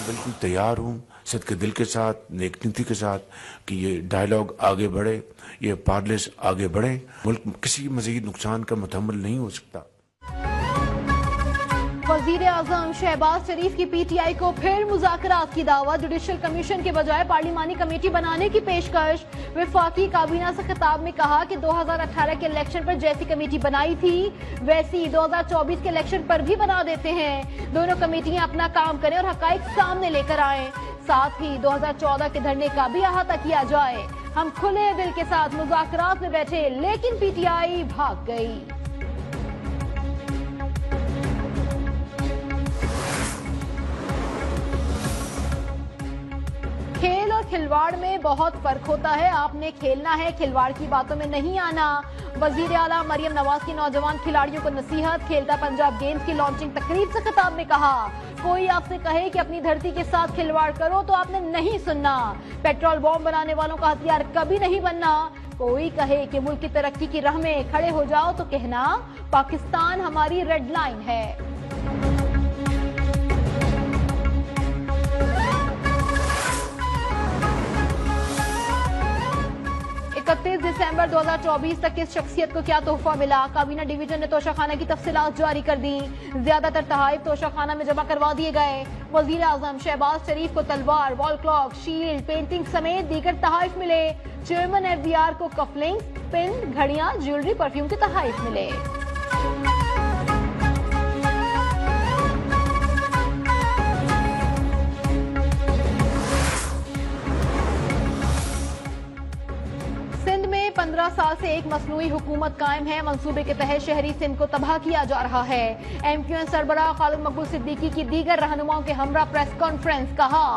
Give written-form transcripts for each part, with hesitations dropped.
बिल्कुल तैयार हूँ सदके दिल के साथ, नेक नीति के साथ कि ये डायलॉग आगे बढ़े, ये पार्लेस आगे बढ़े। मुल्क किसी मजीद नुकसान का मुतहम्मिल नहीं हो सकता। वजीर आजम शहबाज शरीफ की पीटीआई को फिर मुज़ाकरात की दावत। जुडिशल कमीशन के बजाय पार्लिमानी कमेटी बनाने की पेशकश। वफाकी काबीना से खिताब में कहा कि 2018 के इलेक्शन पर जैसी कमेटी बनाई थी वैसी 2024 के इलेक्शन पर भी बना देते हैं। दोनों कमेटियां अपना काम करें और हकाइक सामने लेकर आए। साथ ही 2014 के धरने का भी अहाता किया जाए। हम खुले दिल के साथ मुज़ाकरात में बैठे, लेकिन पीटीआई भाग गई। खेल और खिलवाड़ में बहुत फर्क होता है। आपने खेलना है, खिलवाड़ की बातों में नहीं आना। वजीर आला मरियम नवाज की नौजवान खिलाड़ियों को नसीहत। खेलता पंजाब गेम्स की लॉन्चिंग तकरीब से खिताब में कहा, कोई आपसे कहे कि अपनी धरती के साथ खिलवाड़ करो तो आपने नहीं सुनना। पेट्रोल बॉम्ब बनाने वालों का हथियार कभी नहीं बनना। कोई कहे कि मुल्क की तरक्की की राह में खड़े हो जाओ तो कहना पाकिस्तान हमारी रेड लाइन है। 31 दिसंबर 2024 तक किस शख्सियत को क्या तोहफा मिला। काबीना डिवीजन ने तोशाखाना की तफसीलात जारी कर दी। ज्यादातर तहाइफ तोशाखाना में जमा करवा दिए गए। वजीर आजम शहबाज शरीफ को तलवार, वॉल क्लॉक, शील्ड, पेंटिंग समेत दीगर तहाइफ मिले। चेयरमैन एफबीआर को कफलिंग, पिन, घड़ियां, ज्वेलरी, परफ्यूम के तहाइफ मिले। सिंध में 15 साल से एक मसनूई हुकूमत कायम है। मंसूबे के तहत शहरी सिंध को तबाह किया जा रहा है। एमक्यूएन सरबराह खालिद मकबूल सिद्दीकी की दीगर रहनुमाओं के हमरा प्रेस कॉन्फ्रेंस। कहा,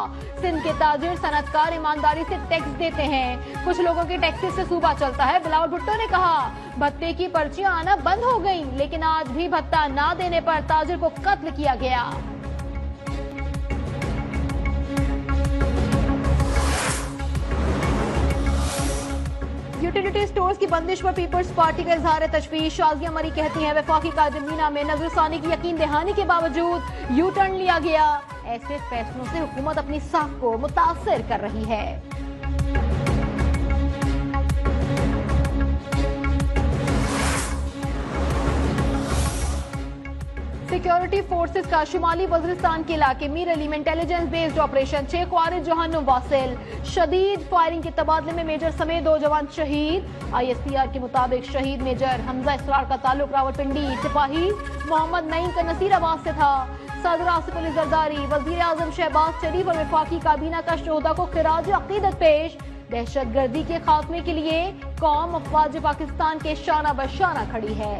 सिंध के ताजिर सनतकार ईमानदारी से टैक्स देते हैं। कुछ लोगों के टैक्सेस से सूबा चलता है। बिलावल भुट्टो ने कहा, भत्ते की पर्चियां आना बंद हो गई, लेकिन आज भी भत्ता ना देने पर ताजिर को कत्ल किया गया। यूटिलिटी स्टोर्स की बंदिश पर पीपल्स पार्टी का इजहार तशवीश। शाजिया मरी कहती हैं, वफाकी काजमीना में नजरसानी की यकीन दहानी के बावजूद यू टर्न लिया गया। ऐसे फैसलों से हुकूमत अपनी साख को मुतासिर कर रही है। सिक्योरिटी फोर्सेस का शुमाली वजीरिस्तान के इलाके मीर अली में इंटेलिजेंस बेस्ड ऑपरेशन। 6 ख्वारिज जहान्नुम वासिल। शदीद फायरिंग के तबादले में मेजर समेत 2 जवान शहीद। ISPR के मुताबिक शहीद मेजर हमजा इसरार का ताल्लुक रावलपिंडी सिपाही मोहम्मद नईम का नसीराबाद से था। सदर आसिफ अली जरदारी, वजीर आजम शहबाज शरीफ और वफाकी काबीना का शोहदा को खिराज अकीदत पेश। दहशत गर्दी के खात्मे के लिए कौम अफवाज पाकिस्तान के शाना बशाना खड़ी है।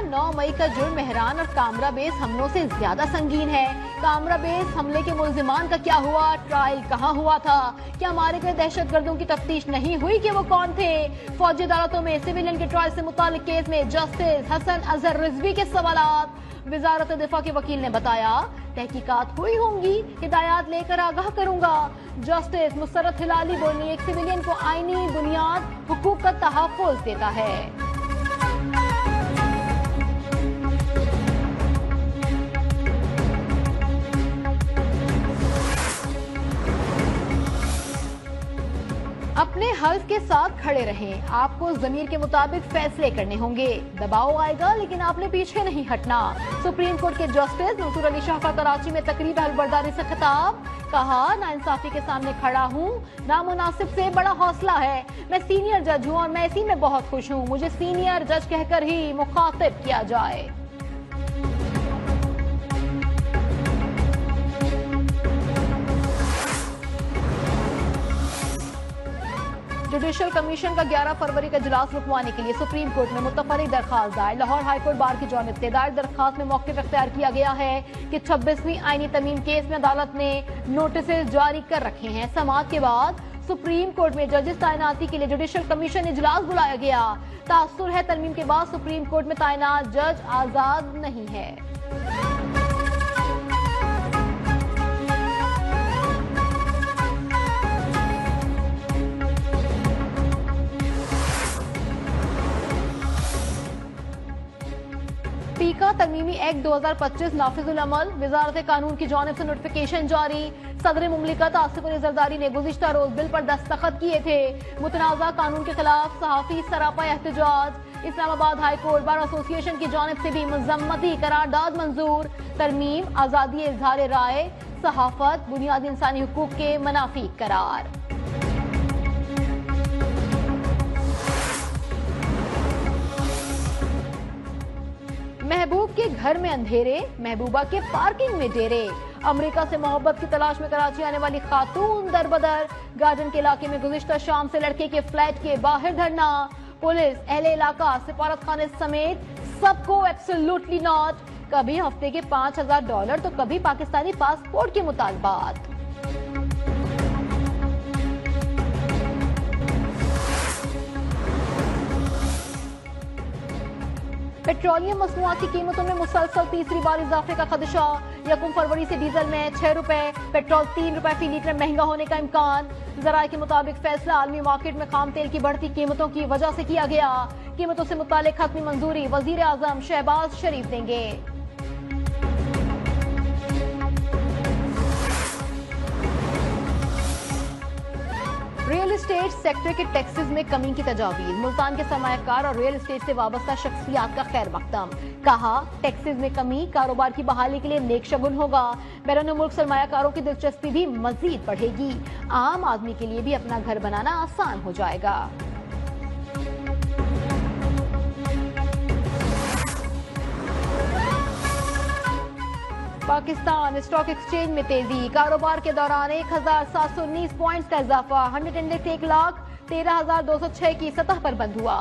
9 मई का जुर्म मेहरान और कामरा बेस हमलों से ज्यादा संगीन है। कामरा बेस हमले के मुल्जिमान का क्या हुआ? ट्रायल कहाँ हुआ था? क्या मारे गए दहशतगर्दों की तफ्तीश नहीं हुई कि वो कौन थे? फौजी अदालतों में सिविलियन के ट्रायल से मुताल्लिक केस में जस्टिस हसन अजहर रिजवी के सवालात। वजारत दिफा के वकील ने बताया, तहकीकात हुई होंगी, हिदायत लेकर आगाह करूंगा। जस्टिस मुसर्रत हिलाली बोली, एक सिविलियन को आईनी बुनियाद हुकूक का तहफ़्फ़ुज़ देता है। अपने हल्फ के साथ खड़े रहें। आपको ज़मीर के मुताबिक फैसले करने होंगे। दबाव आएगा लेकिन आपने पीछे नहीं हटना। सुप्रीम कोर्ट के जस्टिस मंसूर अली शाह का कराची में तकरीब हलबर्दारी से खिताब। कहा, नाइंसाफी के सामने खड़ा हूँ, नामुनासिब से बड़ा हौसला है। मैं सीनियर जज हूँ और मैं इसी में बहुत खुश हूँ। मुझे सीनियर जज कहकर ही मुखातिब किया जाए। जुडिशल कमीशन का 11 फरवरी का इजलास रुकवाने के लिए सुप्रीम कोर्ट में मुतफरिक दरखास्त दायर। लाहौर हाईकोर्ट बार की जानिब से दायर दरखास्त में मौक़िफ़ इख्तियार किया गया है कि 26वीं आईनी तमीम केस में अदालत ने नोटिस जारी कर रखे हैं। समाअत के बाद सुप्रीम कोर्ट में जजेस तैनाती के लिए जुडिशल कमीशन इजलास बुलाया गया। तासुर है, तरमीम के बाद सुप्रीम कोर्ट में तैनात जज आजाद नहीं है। मुमलिका तरमीमी एक्ट 2025 नाफिजुल अमल। वजारत कानून की जानिब से नोटिफिकेशन जारी। सदर मुमलिकत आसिफ अली जरदारी ने गुज़िश्ता रोज बिल पर दस्तखत किए थे। मुतनाज़ा कानून के खिलाफ सहाफ़ी सरापा एहतजाज। Islamabad high court bar association की जानिब से भी मजम्मती करारदाद मंजूर। तरमीम आज़ादी इज़हार राय, सहाफत, बुनियादी इंसानी हुकूक के मनाफी करार। महबूब के घर में अंधेरे, महबूबा के पार्किंग में डेरे। अमेरिका से मोहब्बत की तलाश में कराची आने वाली खातून दरबदर। गार्डन के इलाके में गुज़िश्ता शाम से लड़के के फ्लैट के बाहर धरना। पुलिस, अहले इलाका, सिफारत खाने समेत सबको एब्सोल्युटली नॉट। कभी हफ्ते के $5000 तो कभी पाकिस्तानी पासपोर्ट के मुतालबात। पेट्रोलियम मसनूआत की कीमतों में मुसलसल तीसरी बार इजाफे का खदशा। 1 फरवरी से डीजल में ₹6, पेट्रोल ₹3 फी लीटर महंगा होने का इम्कान। जराये के मुताबिक फैसला आलमी मार्केट में खाम तेल की बढ़ती कीमतों की वजह से किया गया। कीमतों से मुतालिक हतमी मंजूरी वजीर आजम शहबाज शरीफ देंगे। रियल एस्टेट सेक्टर के टैक्सेस में कमी की तजावीज़। मुल्तान के सरमायाकार और रियल एस्टेट से वाबस्ता शख्सियात का खैर मकदम। कहा, टैक्सेस में कमी कारोबार की बहाली के लिए नेक शगुन होगा। बैरून मुल्क सरमायाकारों की दिलचस्पी भी मजीद बढ़ेगी। आम आदमी के लिए भी अपना घर बनाना आसान हो जाएगा। पाकिस्तान स्टॉक एक्सचेंज में तेजी। कारोबार के दौरान 1719 पॉइंट्स का इजाफा। 100 इंडेक्स 1,13,206 की सतह पर बंद हुआ।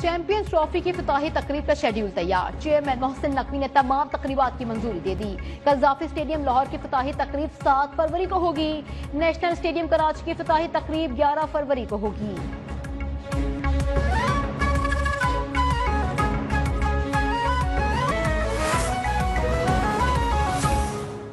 चैंपियंस ट्रॉफी की फिताही तकरीब का शेड्यूल तैयार। चेयरमैन मोहसिन नकवी ने तमाम तकरीबात की मंजूरी दे दी। कज़ाफी स्टेडियम लाहौर की फिताही तकरीब 7 फरवरी को होगी। नेशनल स्टेडियम कराची की फिताही तकरीब 11 फरवरी को होगी।